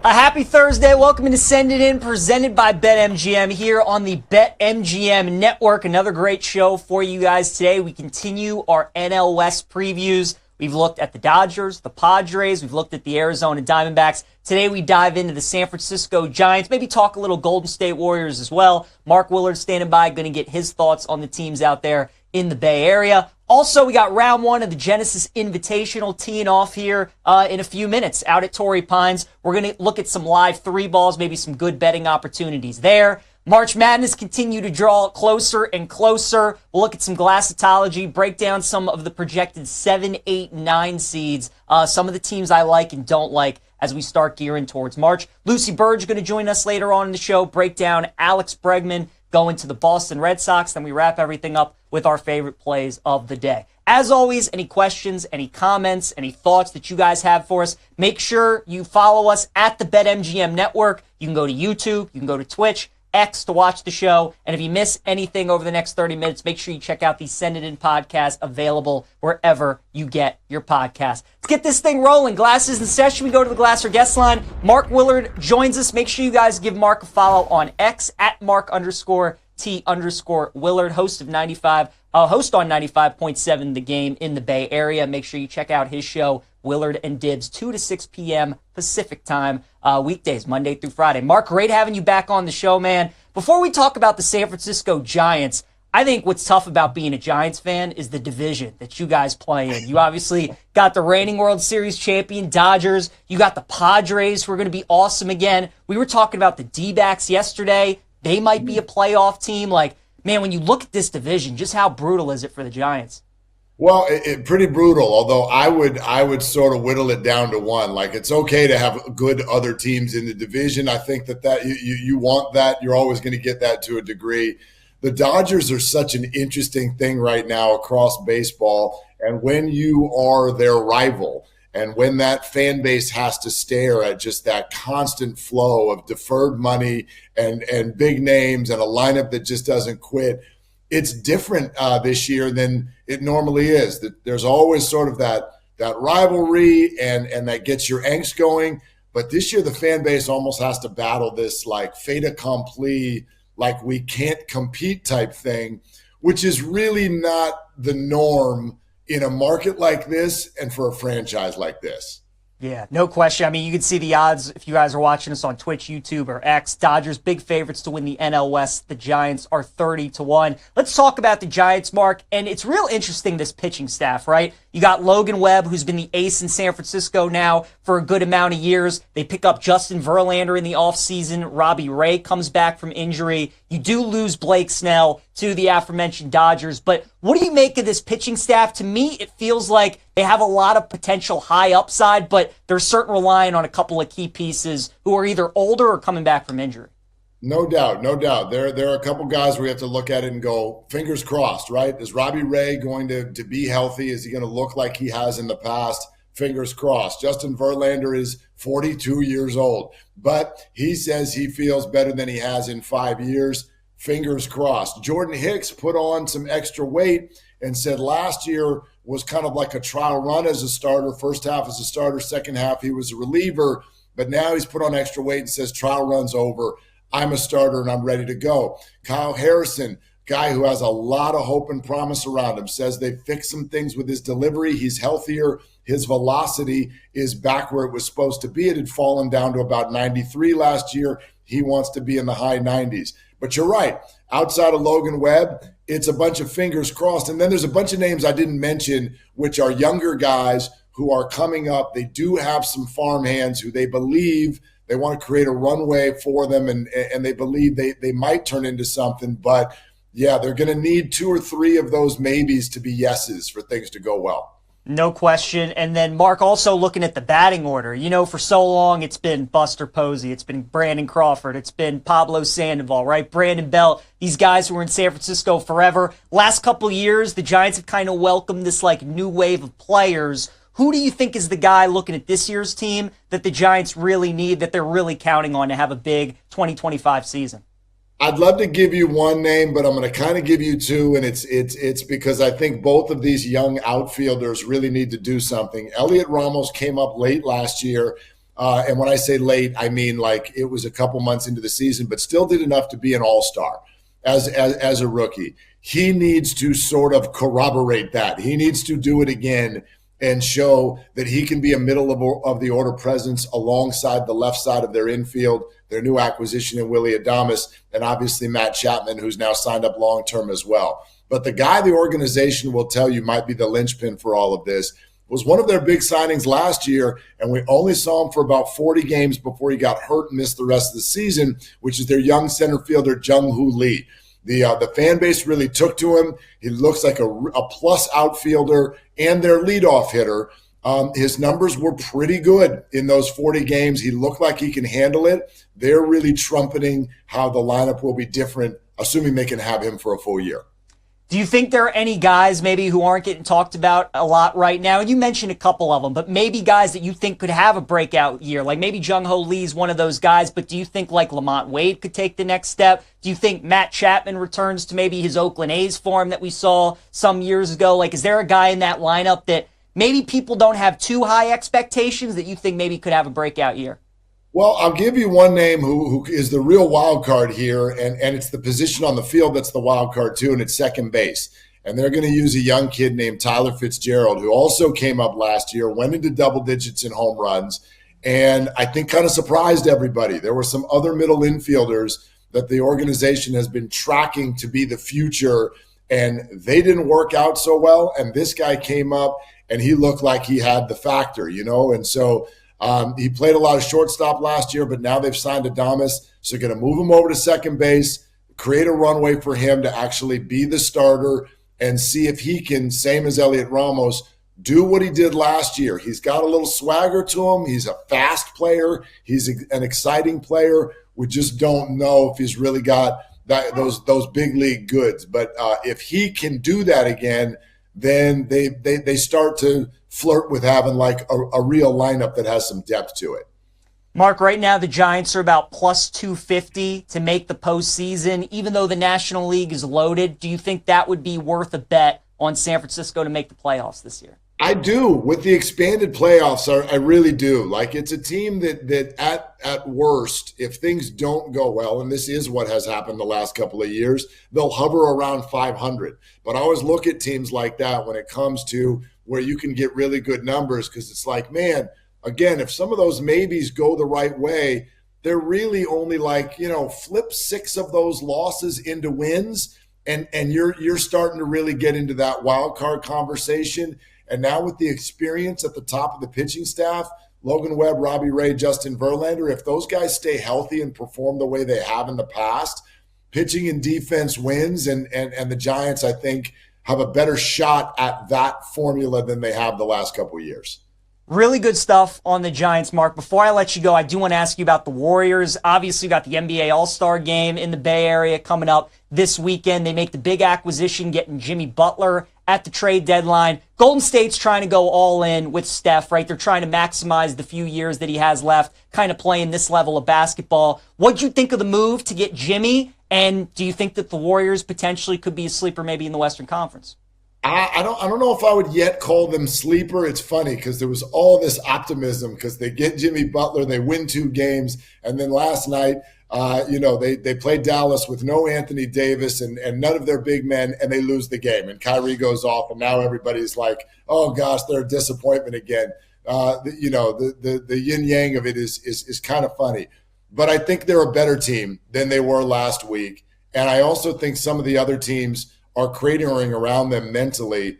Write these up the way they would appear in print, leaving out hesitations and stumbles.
A happy Thursday. Welcome to Send It In, presented by BetMGM here on the BetMGM Network. Another great show for you guys today. We continue our NL West previews. We've looked at the Dodgers, the Padres. We've looked at the Arizona Diamondbacks. Today we dive into the San Francisco Giants. Maybe talk a little Golden State Warriors as well. Mark Willard standing by, going to get his thoughts on the teams out there in the Bay Area. Also, we got round one of the Genesis Invitational teeing off here in a few minutes out at Torrey Pines. We're going to look at some live three balls, maybe some good betting opportunities there. March Madness continue to draw closer and closer. We'll look at some glassatology, break down some of the projected 7, 8, 9 seeds, some of the teams I like and don't like as we start gearing towards March. Lucy Burdge going to join us later on in the show, break down Alex Bregman going to the Boston Red Sox. Then we wrap everything up with our favorite plays of the day. As always, any questions, any comments, any thoughts that you guys have for us, make sure you follow us at the BetMGM Network. You can go to YouTube, you can go to Twitch, X to watch the show. And if you miss anything over the next 30 minutes, make sure you check out the Send It In podcast available wherever you get your podcast. Let's get this thing rolling. Glasses in session. We go to the Glasser guest line. Mark Willard joins us. Make sure you guys give Mark a follow on X at Mark_T_Willard, host on 95.7 The Game in the Bay Area. Make sure you check out his show, Willard and Dibs, 2 to 6 p.m. Pacific time, weekdays, Monday through Friday. Mark, great having you back on the show, man. Before we talk about the San Francisco Giants, I think what's tough about being a Giants fan is the division that you guys play in. You obviously got the reigning World Series champion Dodgers. You got the Padres, who are going to be awesome again. We were talking about the D-backs yesterday. They might be a playoff team. Like, man, when you look at this division, just how brutal is it for the Giants? Well, pretty brutal, although I would sort of whittle it down to one. Like, it's okay to have good other teams in the division. I think that you want that. You're always going to get that to a degree. The Dodgers are such an interesting thing right now across baseball, and when you are their rival and when that fan base has to stare at just that constant flow of deferred money and big names and a lineup that just doesn't quit, it's different this year than it normally is. There's always sort of that rivalry and that gets your angst going. But this year the fan base almost has to battle this like fait accompli, like we can't compete type thing, which is really not the norm in a market like this and for a franchise like this. Yeah, no question. I mean, you can see the odds if you guys are watching us on Twitch, YouTube, or X. Dodgers, big favorites to win the NL West. The Giants are 30-1. Let's talk about the Giants, Mark. And it's real interesting, this pitching staff, right? You got Logan Webb, who's been the ace in San Francisco now for a good amount of years. They pick up Justin Verlander in the offseason. Robbie Ray comes back from injury. You do lose Blake Snell to the aforementioned Dodgers. But what do you make of this pitching staff? To me, it feels like they have a lot of potential high upside, but they're certainly relying on a couple of key pieces who are either older or coming back from injury. No doubt, no doubt. There are a couple guys where you have to look at it and go, fingers crossed, right? Is Robbie Ray going to be healthy? Is he going to look like he has in the past? Fingers crossed. Justin Verlander is 42 years old, but he says he feels better than he has in 5 years. Fingers crossed. Jordan Hicks put on some extra weight and said last year was kind of like a trial run as a starter. First half as a starter, second half he was a reliever, but now he's put on extra weight and says trial run's over. I'm a starter and I'm ready to go. Kyle Harrison, guy who has a lot of hope and promise around him, says they fixed some things with his delivery. He's healthier. His velocity is back where it was supposed to be. It had fallen down to about 93 last year. He wants to be in the high 90s. But you're right. Outside of Logan Webb, it's a bunch of fingers crossed. And then there's a bunch of names I didn't mention, which are younger guys who are coming up. They do have some farm hands who they believe they want to create a runway for them, and they believe they might turn into something. But, yeah, they're going to need 2 or 3 of those maybes to be yeses for things to go well. No question. And then, Mark, also looking at the batting order. You know, for so long it's been Buster Posey, it's been Brandon Crawford, it's been Pablo Sandoval, right? Brandon Belt, these guys who were in San Francisco forever. Last couple of years, the Giants have kind of welcomed this, like, new wave of players. Who do you think is the guy looking at this year's team that the Giants really need, that they're really counting on to have a big 2025 season? I'd love to give you one name, but I'm going to kind of give you two, and it's because I think both of these young outfielders really need to do something. Elliot Ramos came up late last year. And when I say late, I mean like it was a couple months into the season, but still did enough to be an all-star as a rookie. He needs to sort of corroborate that. He needs to do it again and show that he can be a middle of the order presence alongside the left side of their infield, their new acquisition in Willie Adames, and obviously Matt Chapman, who's now signed up long-term as well. But the guy the organization will tell you might be the linchpin for all of this was one of their big signings last year, and we only saw him for about 40 games before he got hurt and missed the rest of the season, which is their young center fielder, Jung-Hoo Lee. The fan base really took to him. He looks like a plus outfielder and their leadoff hitter. His numbers were pretty good in those 40 games. He looked like he can handle it. They're really trumpeting how the lineup will be different, assuming they can have him for a full year. Do you think there are any guys maybe who aren't getting talked about a lot right now? You mentioned a couple of them, but maybe guys that you think could have a breakout year, like maybe Jung-Ho Lee's one of those guys, but do you think like Lamont Wade could take the next step? Do you think Matt Chapman returns to maybe his Oakland A's form that we saw some years ago? Like, is there a guy in that lineup that maybe people don't have too high expectations that you think maybe could have a breakout year? Well, I'll give you one name who is the real wild card here, and it's the position on the field that's the wild card too, and it's second base. And they're going to use a young kid named Tyler Fitzgerald, who also came up last year, went into double digits in home runs, and I think kind of surprised everybody. There were some other middle infielders that the organization has been tracking to be the future, and they didn't work out so well. And this guy came up, and he looked like he had the factor, and so he played a lot of shortstop last year, but now they've signed Adames, so they're going to move him over to second base, create a runway for him to actually be the starter and see if he can, same as Elliot Ramos, do what he did last year. He's got a little swagger to him. He's a fast player. He's an exciting player. We just don't know if he's really got those big league goods. But if he can do that again, then they start to flirt with having like a real lineup that has some depth to it. Mark, right now the Giants are about plus 250 to make the postseason. Even though the National League is loaded, do you think that would be worth a bet on San Francisco to make the playoffs this year? I do. With the expanded playoffs, I really do. Like, it's a team that at worst, if things don't go well, and this is what has happened the last couple of years, they'll hover around 500. But I always look at teams like that when it comes to where you can get really good numbers, because it's like, man, again, if some of those maybes go the right way, they're really only like, flip 6 of those losses into wins, and you're starting to really get into that wild card conversation. And now with the experience at the top of the pitching staff, Logan Webb, Robbie Ray, Justin Verlander, if those guys stay healthy and perform the way they have in the past, pitching and defense wins, and the Giants, I think, have a better shot at that formula than they have the last couple of years. Really good stuff on the Giants, Mark. Before I let you go, I do want to ask you about the Warriors. Obviously, you got the NBA All-Star Game in the Bay Area coming up this weekend. They make the big acquisition, getting Jimmy Butler at the trade deadline. Golden State's trying to go all in with Steph, right? They're trying to maximize the few years that he has left, kind of playing this level of basketball. What'd you think of the move to get Jimmy? And do you think that the Warriors potentially could be a sleeper maybe in the Western Conference? I don't know if I would yet call them sleeper. It's funny because there was all this optimism because they get Jimmy Butler, they win 2 games, and then last night, they played Dallas with no Anthony Davis and none of their big men, and they lose the game. And Kyrie goes off, and now everybody's like, oh gosh, they're a disappointment again. The yin yang of it is kind of funny. But I think they're a better team than they were last week, and I also think some of the other teams are cratering around them mentally.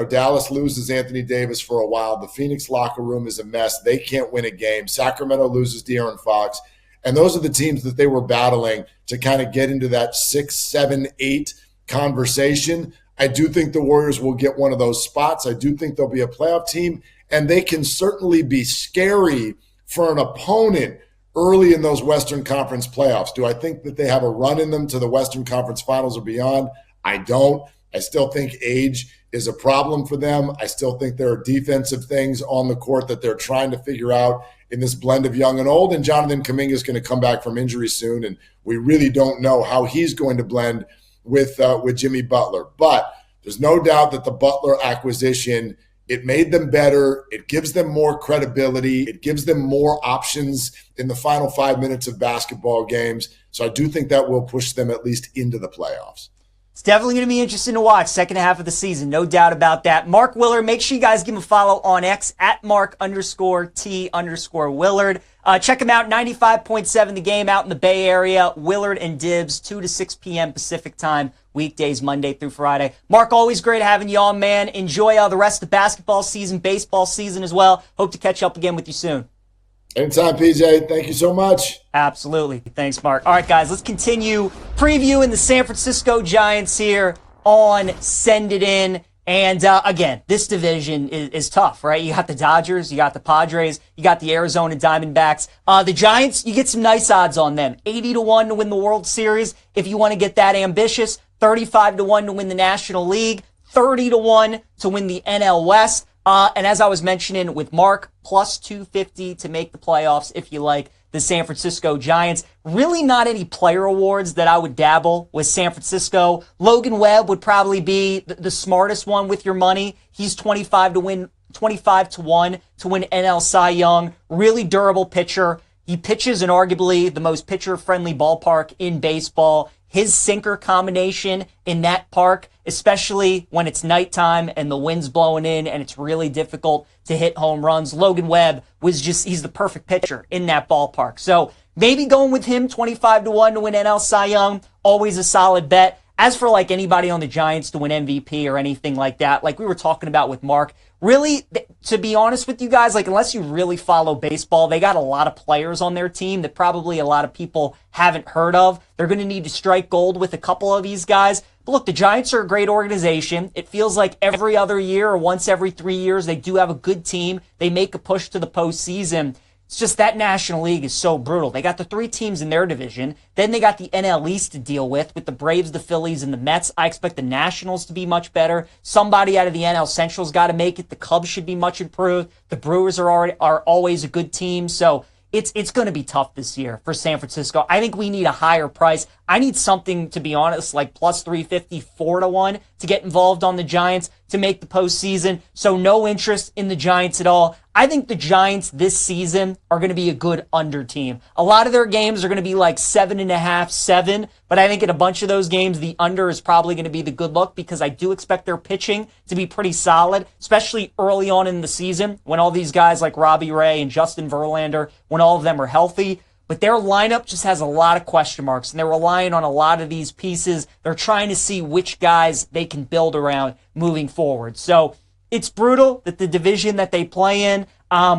Dallas loses Anthony Davis for a while. The Phoenix locker room is a mess. They can't win a game. Sacramento loses De'Aaron Fox. And those are the teams that they were battling to kind of get into that 6, 7, 8 conversation. I do think the Warriors will get one of those spots. I do think they'll be a playoff team, and they can certainly be scary for an opponent early in those Western Conference playoffs. Do I think that they have a run in them to the Western Conference Finals or beyond? I don't. I still think age is a problem for them. I still think there are defensive things on the court that they're trying to figure out in this blend of young and old. And Jonathan Kuminga is going to come back from injury soon, and we really don't know how he's going to blend with Jimmy Butler. But there's no doubt that the Butler acquisition It made them better. It gives them more credibility. It gives them more options in the final 5 minutes of basketball games. So I do think that will push them at least into the playoffs. It's definitely going to be interesting to watch second half of the season. No doubt about that. Mark Willard, make sure you guys give him a follow on X at Mark_T_Willard. Check him out, 95.7 The Game out in the Bay Area. Willard and Dibs, 2 to 6 p.m. Pacific time, weekdays, Monday through Friday. Mark, always great having you on, man. Enjoy the rest of basketball season, baseball season as well. Hope to catch up again with you soon. Anytime, PJ. Thank you so much. Absolutely. Thanks, Mark. All right, guys, let's continue previewing the San Francisco Giants here on Send It In. And again, this division is tough, right? You got the Dodgers, you got the Padres, you got the Arizona Diamondbacks. The Giants, you get some nice odds on them. 80-1 to win the World Series if you want to get that ambitious. 35-1 to win the National League. 30-1 to win the NL West. And as I was mentioning with Mark, plus 250 to make the playoffs if you like the San Francisco Giants. Really not any player awards that I would dabble with San Francisco. Logan Webb would probably be the smartest one with your money. He's 25 to win, 25-1 to win NL Cy Young. Really durable pitcher. He pitches in arguably the most pitcher-friendly ballpark in baseball. His sinker combination in that park, especially when it's nighttime and the wind's blowing in and it's really difficult to hit home runs. Logan Webb he's the perfect pitcher in that ballpark. So maybe going with him 25-1 to win NL Cy Young, always a solid bet. As for like anybody on the Giants to win MVP or anything like that, like we were talking about with Mark, really, to be honest with you guys, like unless you really follow baseball, they got a lot of players on their team that probably a lot of people haven't heard of. They're going to need to strike gold with a couple of these guys. But look, the Giants are a great organization. It feels like every other year or once every 3 years, they do have a good team. They make a push to the postseason. It's just that National League is so brutal. They got the 3 teams in their division. Then they got the NL East to deal with the Braves, the Phillies, and the Mets. I expect the Nationals to be much better. Somebody out of the NL Central's got to make it. The Cubs should be much improved. The Brewers are always a good team. So it's going to be tough this year for San Francisco. I think we need a higher price. I need something, to be honest, like plus 350, 4-1 to get involved on the Giants to make the postseason. So no interest in the Giants at all. I think the Giants this season are going to be a good under team. A lot of their games are going to be like 7.5, 7, but I think in a bunch of those games, the under is probably going to be the good look because I do expect their pitching to be pretty solid, especially early on in the season when all these guys like Robbie Ray and Justin Verlander, when all of them are healthy. But their lineup just has a lot of question marks, and they're relying on a lot of these pieces. They're trying to see which guys they can build around moving forward. So it's brutal that the division that they play in,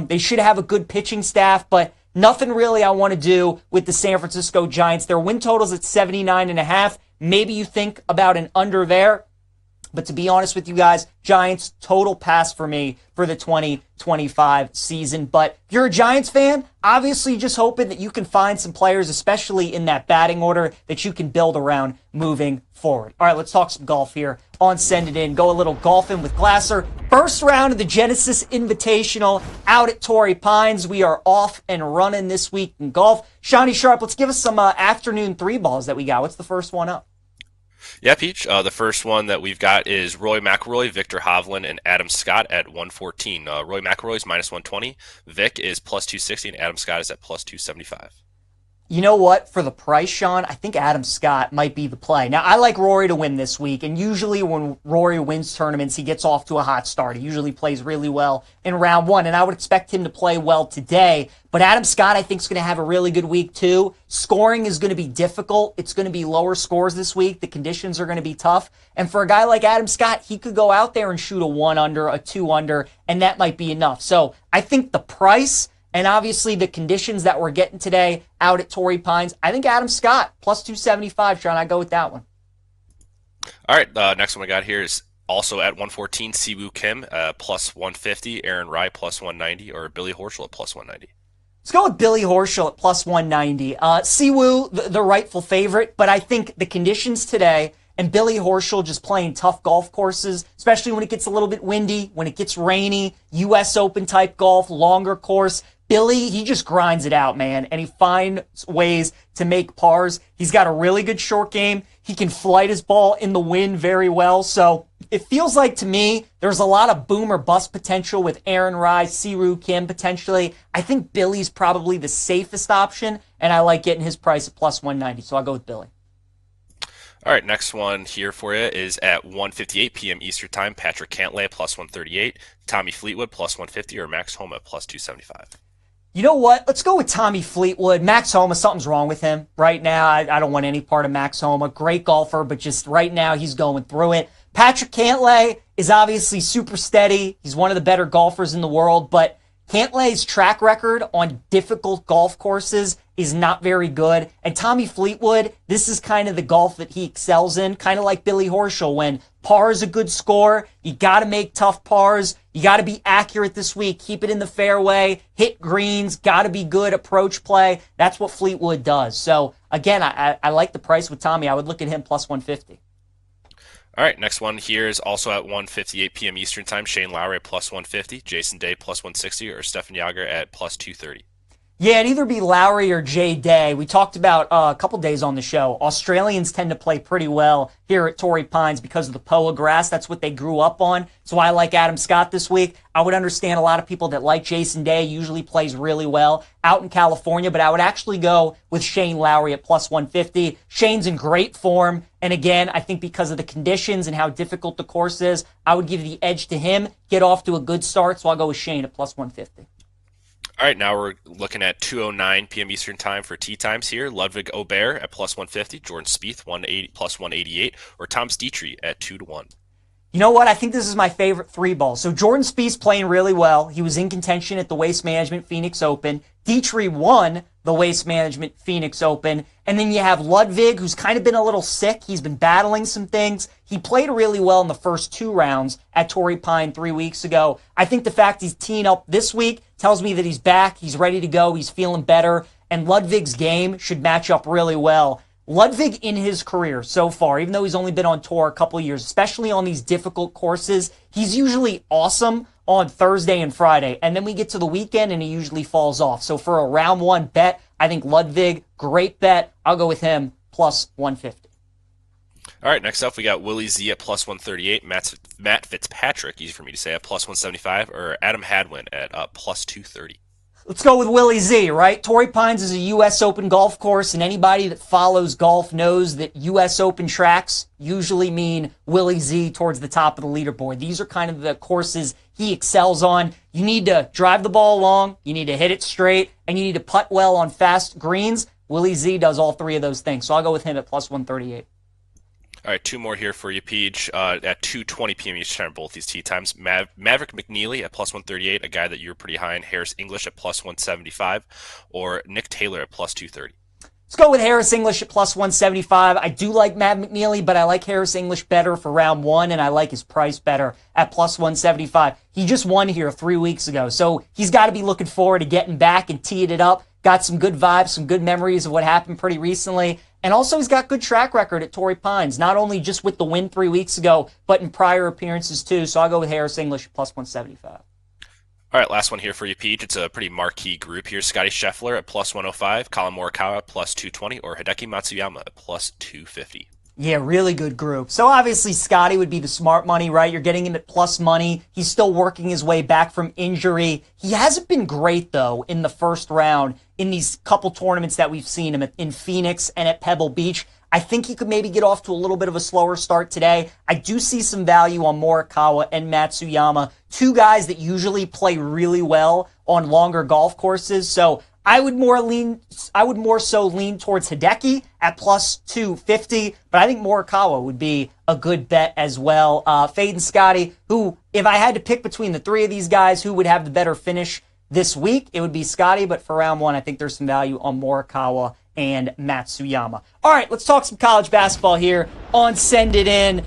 they should have a good pitching staff, but nothing really I want to do with the San Francisco Giants. Their win total's at 79.5. Maybe you think about an under there. But to be honest with you guys, Giants, total pass for me for the 2025 season. But if you're a Giants fan, obviously just hoping that you can find some players, especially in that batting order, that you can build around moving forward. All right, let's talk some golf here on Send It In. Go a little golfing with Glasser. First round of the Genesis Invitational out at Torrey Pines. We are off and running this week in golf. Shawnee Sharp, let's give us some afternoon 3 balls that we got. What's the first one up? Yeah, Peach. The first one that we've got is Roy McIlroy, Victor Hovland, and Adam Scott at 114. Roy McIlroy is minus 120. Vic is plus 260, and Adam Scott is at plus 275. You know what? For the price, Sean, I think Adam Scott might be the play. Now, I like Rory to win this week, and usually when Rory wins tournaments, he gets off to a hot start. He usually plays really well in round 1, and I would expect him to play well today. But Adam Scott, I think, is going to have a really good week, too. Scoring is going to be difficult. It's going to be lower scores this week. The conditions are going to be tough. And for a guy like Adam Scott, he could go out there and shoot a 1 under, a 2 under, and that might be enough. So I think the price and obviously the conditions that we're getting today out at Torrey Pines, I think Adam Scott, plus 275, Sean, I go with that one. All right, next one we got here is also at 114, Siwoo Kim, plus 150, Aaron Rai, plus 190, or Billy Horschel at plus 190. Let's go with Billy Horschel at plus 190. Siwoo, the rightful favorite, but I think the conditions today and Billy Horschel just playing tough golf courses, especially when it gets a little bit windy, when it gets rainy, U.S. Open type golf, longer course. Billy, he just grinds it out, man, and he finds ways to make pars. He's got a really good short game. He can flight his ball in the wind very well. So it feels like to me there's a lot of boom or bust potential with Aaron Rai, Siru Kim potentially. I think Billy's probably the safest option, and I like getting his price at plus 190, so I'll go with Billy. All right, next one here for you is at 1:58 p.m. Eastern Time. Patrick Cantlay plus 138, Tommy Fleetwood plus 150, or Max Homa plus 275. You know what? Let's go with Tommy Fleetwood. Max Homa, something's wrong with him right now. I don't want any part of Max Homa. Great golfer, but just right now he's going through it. Patrick Cantlay is obviously super steady. He's one of the better golfers in the world, but Cantlay's track record on difficult golf courses is not very good. And Tommy Fleetwood, this is kind of the golf that he excels in, kind of like Billy Horschel. When par is a good score, you got to make tough pars. You got to be accurate this week. Keep it in the fairway, hit greens, got to be good approach play. That's what Fleetwood does. So again, I like the price with Tommy. I would look at him plus 150. All right, next one here is also at 1:58 p.m. Eastern Time. Shane Lowry at plus 150, Jason Day plus 160, or Stefan Jager at plus 230. Yeah, it'd either be Lowry or Jay Day. We talked about a couple days on the show. Australians tend to play pretty well here at Torrey Pines because of the POA grass. That's what they grew up on. So I like Adam Scott this week. I would understand a lot of people that like Jason Day, usually plays really well out in California, but I would actually go with Shane Lowry at plus 150. Shane's in great form. And again, I think because of the conditions and how difficult the course is, I would give the edge to him, get off to a good start. So I'll go with Shane at plus 150. All right, now we're looking at 2:09 p.m. Eastern Time for tee times here. Ludwig Aubert at plus 150, Jordan Spieth plus 188, or Tom Dietrich at 2-1. You know what? I think this is my favorite three ball. So Jordan Spieth's playing really well. He was in contention at the Waste Management Phoenix Open. Dietrich won the Waste Management Phoenix Open. And then you have Ludwig, who's kind of been a little sick. He's been battling some things. He played really well in the first two rounds at Torrey Pine 3 weeks ago. I think the fact he's teeing up this week tells me that he's back, he's ready to go, he's feeling better, and Ludwig's game should match up really well. Ludwig in his career so far, even though he's only been on tour a couple of years, especially on these difficult courses, he's usually awesome on Thursday and Friday. And then we get to the weekend and he usually falls off. So for a round one bet, I think Ludwig, great bet. I'll go with him plus 150. All right, next up we got Willie Z at plus 138, Matt Fitzpatrick, easy for me to say, at plus 175, or Adam Hadwin at plus 230. Let's go with Willie Z, right? Torrey Pines is a U.S. Open golf course, and anybody that follows golf knows that U.S. Open tracks usually mean Willie Z towards the top of the leaderboard. These are kind of the courses he excels on. You need to drive the ball long, you need to hit it straight, and you need to putt well on fast greens. Willie Z does all three of those things, so I'll go with him at plus 138. All right, two more here for you, Peej. At 2:20 p.m. Eastern Time, both these tee times. Maverick McNeely at plus 138, a guy that you're pretty high in. Harris English at plus 175, or Nick Taylor at plus 230. Let's go with Harris English at plus 175. I do like Matt McNeely, but I like Harris English better for round one, and I like his price better at plus 175. He just won here 3 weeks ago, so he's got to be looking forward to getting back and teeing it up. Got some good vibes, some good memories of what happened pretty recently. And also he's got good track record at Torrey Pines, not only just with the win 3 weeks ago, but in prior appearances too. So I'll go with Harris English plus 175. All right, last one here for you, Peej. It's a pretty marquee group here. Scotty Scheffler at plus 105, Colin Morikawa at plus 220, or Hideki Matsuyama at plus 250. Yeah, really good group. So obviously Scotty would be the smart money, right? You're getting him at plus money. He's still working his way back from injury. He hasn't been great, though, in the first round in these couple tournaments that we've seen him in Phoenix and at Pebble Beach. I think he could maybe get off to a little bit of a slower start today. I do see some value on Morikawa and Matsuyama, two guys that usually play really well on longer golf courses. So I would more so lean towards Hideki at plus 250, but I think Morikawa would be a good bet as well. Fade and Scotty, who, if I had to pick between the three of these guys, who would have the better finish this week, it would be Scotty, but for round one, I think there's some value on Morikawa and Matsuyama. All right, let's talk some college basketball here on Send It In.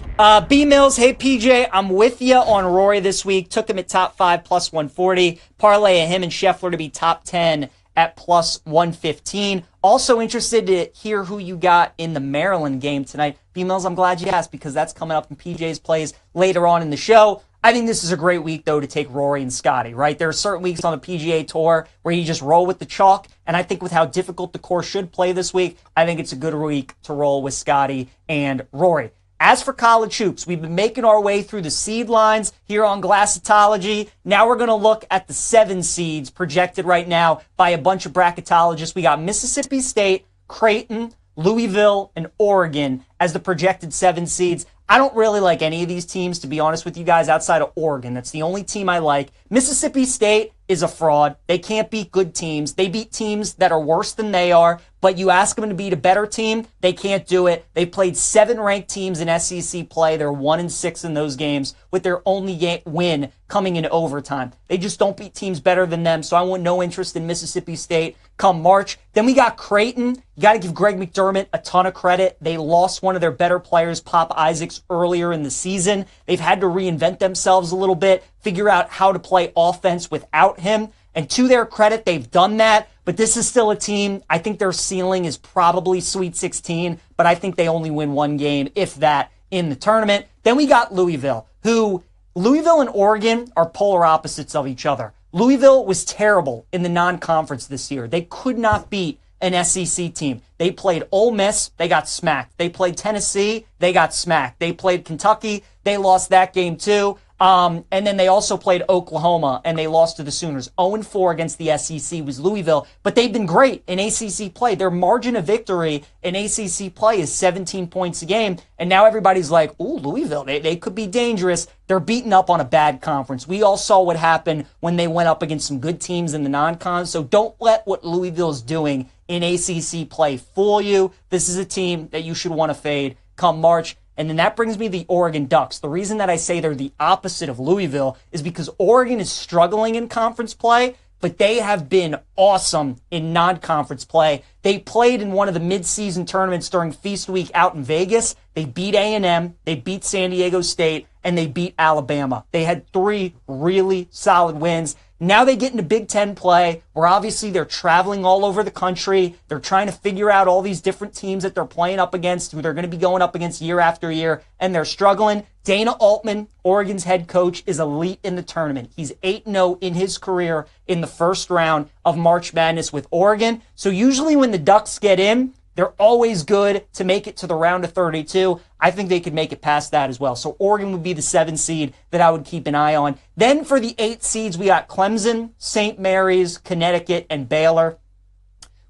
B Mills, hey PJ, I'm with you on Rory this week. Took him at top 5 plus 140. Parlay of him and Scheffler to be top 10 at plus 115. Also interested to hear who you got in the Maryland game tonight. B Mills, I'm glad you asked because that's coming up in PJ's plays later on in the show. I think this is a great week, though, to take Rory and Scotty, right? There are certain weeks on the PGA Tour where you just roll with the chalk, and I think with how difficult the course should play this week, I think it's a good week to roll with Scotty and Rory. As for college hoops, we've been making our way through the seed lines here on Glassatology. Now we're going to look at the 7 seeds projected right now by a bunch of bracketologists. We got Mississippi State, Creighton, Louisville, and Oregon as the projected 7 seeds. I don't really like any of these teams, to be honest with you guys, outside of Oregon. That's the only team I like. Mississippi State is a fraud. They can't beat good teams. They beat teams that are worse than they are, but you ask them to beat a better team, they can't do it. They played 7 ranked teams in SEC play. They're 1-6 in those games, with their only win coming in overtime. They just don't beat teams better than them, so I want no interest in Mississippi State come March. Then we got Creighton. You got to give Greg McDermott a ton of credit. They lost one of their better players, Pop Isaacs, earlier in the season. They've had to reinvent themselves a little bit, figure out how to play offense without him. And to their credit, they've done that. But this is still a team. I think their ceiling is probably Sweet 16, but I think they only win 1 game, if that, in the tournament. Then we got Louisville and Oregon are polar opposites of each other. Louisville was terrible in the non-conference this year. They could not beat an SEC team. They played Ole Miss, they got smacked. They played Tennessee, they got smacked. They played Kentucky, they lost that game too. And then they also played Oklahoma, and they lost to the Sooners. 0-4 against the SEC was Louisville, but they've been great in ACC play. Their margin of victory in ACC play is 17 points a game, and now everybody's like, ooh, Louisville, they could be dangerous. They're beaten up on a bad conference. We all saw what happened when they went up against some good teams in the non-con, so don't let what Louisville's doing in ACC play fool you. This is a team that you should want to fade come March. And then that brings me to the Oregon Ducks. The reason that I say they're the opposite of Louisville is because Oregon is struggling in conference play, but they have been awesome in non-conference play. They played in one of the mid-season tournaments during Feast Week out in Vegas. They beat A&M, they beat San Diego State, and they beat Alabama. They had 3 really solid wins. Now they get into Big Ten play, where obviously they're traveling all over the country. They're trying to figure out all these different teams that they're playing up against, who they're going to be going up against year after year, and they're struggling. Dana Altman, Oregon's head coach, is elite in the tournament. He's 8-0 in his career in the first round of March Madness with Oregon. So usually when the Ducks get in, they're always good to make it to the round of 32. I think they could make it past that as well. So Oregon would be the 7 seed that I would keep an eye on. Then for the 8 seeds, we got Clemson, St. Mary's, Connecticut, and Baylor.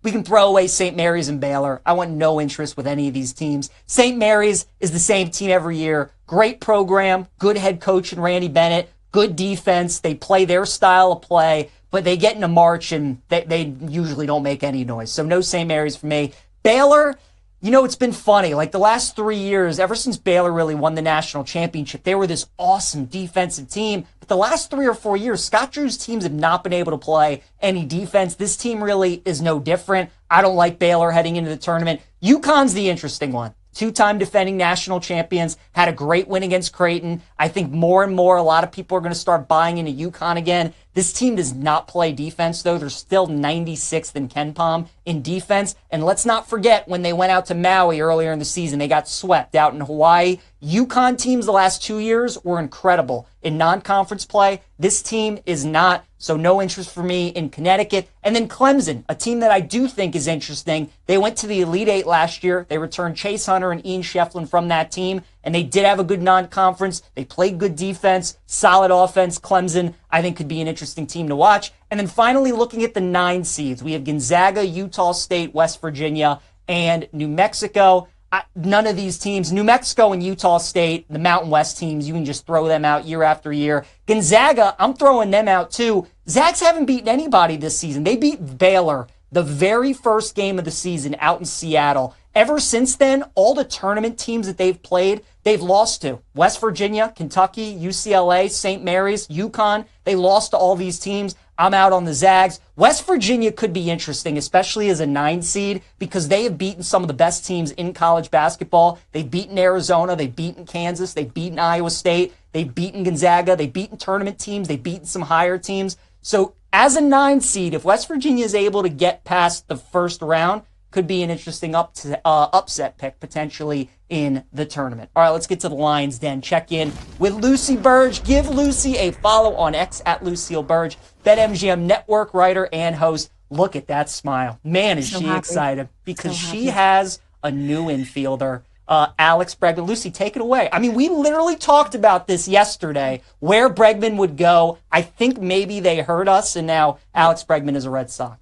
We can throw away St. Mary's and Baylor. I want no interest with any of these teams. St. Mary's is the same team every year. Great program, good head coach in Randy Bennett, good defense. They play their style of play, but they get into March and they usually don't make any noise. So no St. Mary's for me. Baylor, you know, it's been funny. Like the last 3 years, ever since Baylor really won the national championship, they were this awesome defensive team. But the last 3 or 4 years, Scott Drew's teams have not been able to play any defense. This team really is no different. I don't like Baylor heading into the tournament. UConn's the interesting one. 2-time defending national champions, had a great win against Creighton. I think more and more, a lot of people are going to start buying into UConn again. This team does not play defense, though. They're still 96th in KenPom in defense. And let's not forget, when they went out to Maui earlier in the season, they got swept out in Hawaii. UConn teams the last 2 years were incredible in non-conference play. This team is not, so no interest for me in Connecticut. And then Clemson, a team that I do think is interesting. They went to the Elite Eight last year. They returned Chase Hunter and Ian Shefflin from that team, and they did have a good non-conference. They played good defense, solid offense. Clemson, I think, could be an interesting team to watch. And then finally, looking at the 9 seeds, we have Gonzaga, Utah State, West Virginia, and New Mexico. None of these teams, New Mexico and Utah State, the Mountain West teams, you can just throw them out year after year. Gonzaga, I'm throwing them out too. Zags haven't beaten anybody this season. They beat Baylor the very first game of the season out in Seattle. Ever since then, all the tournament teams that they've played, they've lost to. West Virginia, Kentucky, UCLA, St. Mary's, UConn. They lost to all these teams. I'm out on the Zags. West Virginia could be interesting, especially as a 9 seed, because they have beaten some of the best teams in college basketball. They've beaten Arizona. They've beaten Kansas. They've beaten Iowa State. They've beaten Gonzaga. They've beaten tournament teams. They've beaten some higher teams. So as a 9 seed, if West Virginia is able to get past the first round, could be an interesting upset pick potentially in the tournament. All right, let's get to the lines then. Check in with Lucy Burdge. Give Lucy a follow on X at Lucille Burdge, BetMGM network writer and host. Look at that smile. Man, is she excited because she has a new infielder. Alex Bregman. Lucy, take it away. I mean, we literally talked about this yesterday, where Bregman would go. I think maybe they heard us, and now Alex Bregman is a Red Sox.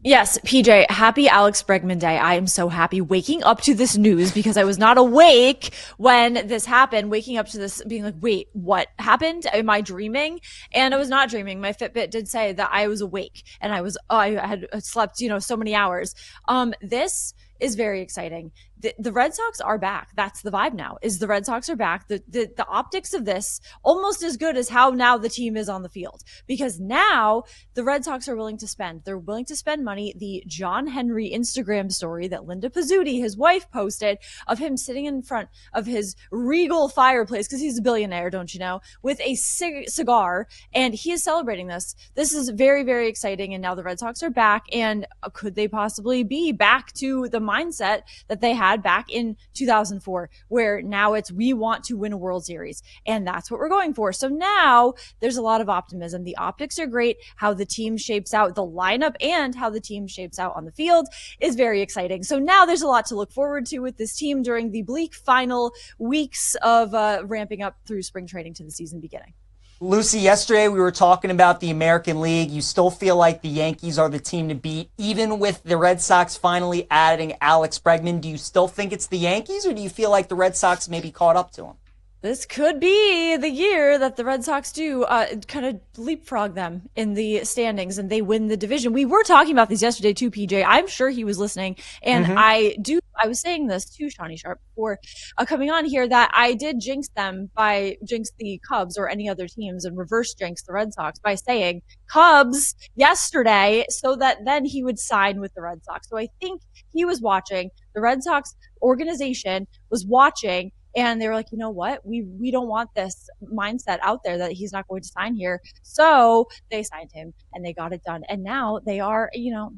Yes, PJ, happy Alex Bregman Day. I am so happy waking up to this news because I was not awake when this happened, waking up to this being like, wait, what happened? Am I dreaming? And I was not dreaming. My Fitbit did say that I was awake and I had slept, so many hours. This is very exciting. The Red Sox are back. That's the vibe now, is the Red Sox are back. The optics of this almost as good as how now the team is on the field, because now the Red Sox are willing to spend. They're willing to spend money. The John Henry Instagram story that Linda Pizzuti, his wife, posted of him sitting in front of his regal fireplace, because he's a billionaire, don't you know, with a cigar, and he is celebrating this. This is very, very exciting, and now the Red Sox are back, and could they possibly be back to the mindset that they had back in 2004, where now it's, we want to win a World Series, and that's what we're going for. So now there's a lot of optimism. The optics are great. How the team shapes out, the lineup, and how the team shapes out on the field is very exciting. So now there's a lot to look forward to with this team during the bleak final weeks of ramping up through spring training to the season beginning. Lucy, yesterday we were talking about the American League. You still feel like the Yankees are the team to beat, even with the Red Sox finally adding Alex Bregman. Do you still think it's the Yankees, or do you feel like the Red Sox maybe caught up to them? This could be the year that the Red Sox do kind of leapfrog them in the standings and they win the division. We were talking about this yesterday too, PJ. I'm sure he was listening. And I was saying this to Shawnee Sharp before coming on here, that I did jinx the Cubs or any other teams and reverse jinx the Red Sox by saying Cubs yesterday, so that then he would sign with the Red Sox. So I think he was watching, the Red Sox organization was watching, and they were like, you know what? We don't want this mindset out there that he's not going to sign here. So they signed him and they got it done. And now they are,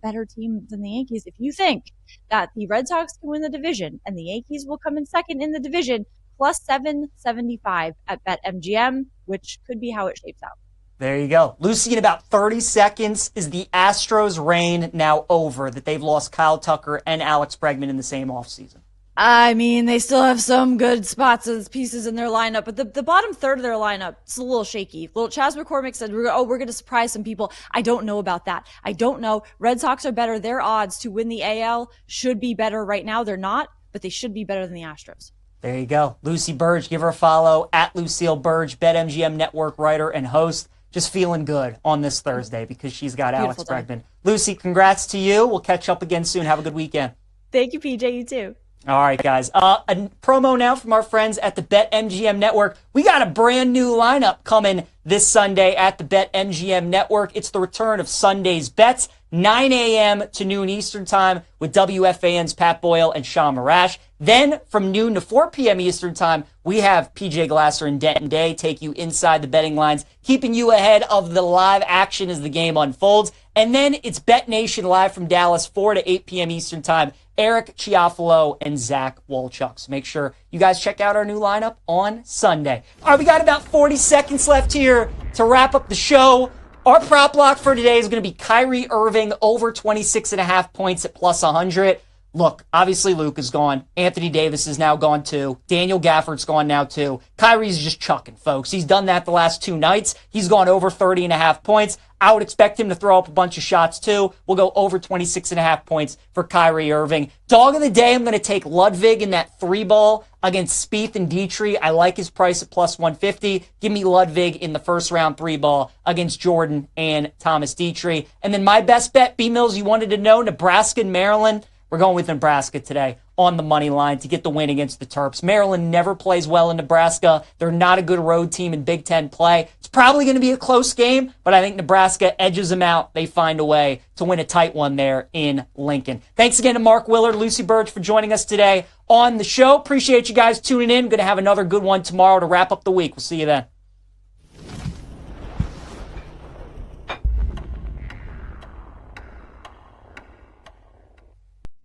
better team than the Yankees. If you think that the Red Sox can win the division and the Yankees will come in second in the division, plus 775 at BetMGM, which could be how it shapes out. There you go. Lucy, in about 30 seconds, is the Astros' reign now over that they've lost Kyle Tucker and Alex Bregman in the same offseason? I mean, they still have some good spots and pieces in their lineup, but the bottom third of their lineup is a little shaky. Little Chas McCormick said, we're going to surprise some people. I don't know about that. I don't know. Red Sox are better. Their odds to win the AL should be better right now. They're not, but they should be better than the Astros. There you go. Lucy Burdge, give her a follow at Lucille Burdge, BetMGM network writer and host. Just feeling good on this Thursday because she's got Alex Bregman. Lucy, congrats to you. We'll catch up again soon. Have a good weekend. Thank you, PJ. You too. All right, guys. A promo now from our friends at the BetMGM Network. We got a brand new lineup coming this Sunday at the BetMGM Network. It's the return of Sunday's Bets, 9 a.m. to noon Eastern Time with WFAN's Pat Boyle and Sean Marash. Then from noon to 4 p.m. Eastern Time, we have PJ Glasser and Denton Day take you inside the betting lines, keeping you ahead of the live action as the game unfolds. And then it's Bet Nation live from Dallas, 4 to 8 p.m. Eastern Time. Eric Chiafalo and Zach Wolchuk. So make sure you guys check out our new lineup on Sunday. All right, we got about 40 seconds left here to wrap up the show. Our prop lock for today is going to be Kyrie Irving over 26.5 points at plus 100. Look, obviously Luke is gone. Anthony Davis is now gone too. Daniel Gafford's gone now too. Kyrie's just chucking, folks. He's done that the last two nights. He's gone over 30.5 points. I would expect him to throw up a bunch of shots too. We'll go over 26.5 points for Kyrie Irving. Dog of the day, I'm going to take Ludwig in that 3-ball against Spieth and Dietrich. I like his price at plus 150. Give me Ludwig in the first round 3-ball against Jordan and Thomas Dietrich. And then my best bet, B-Mills, you wanted to know, Nebraska and Maryland. We're going with Nebraska today on the money line to get the win against the Terps. Maryland never plays well in Nebraska. They're not a good road team in Big Ten play. It's probably going to be a close game, but I think Nebraska edges them out. They find a way to win a tight one there in Lincoln. Thanks again to Mark Willard, Lucy Burdge for joining us today on the show. Appreciate you guys tuning in. Going to have another good one tomorrow to wrap up the week. We'll see you then.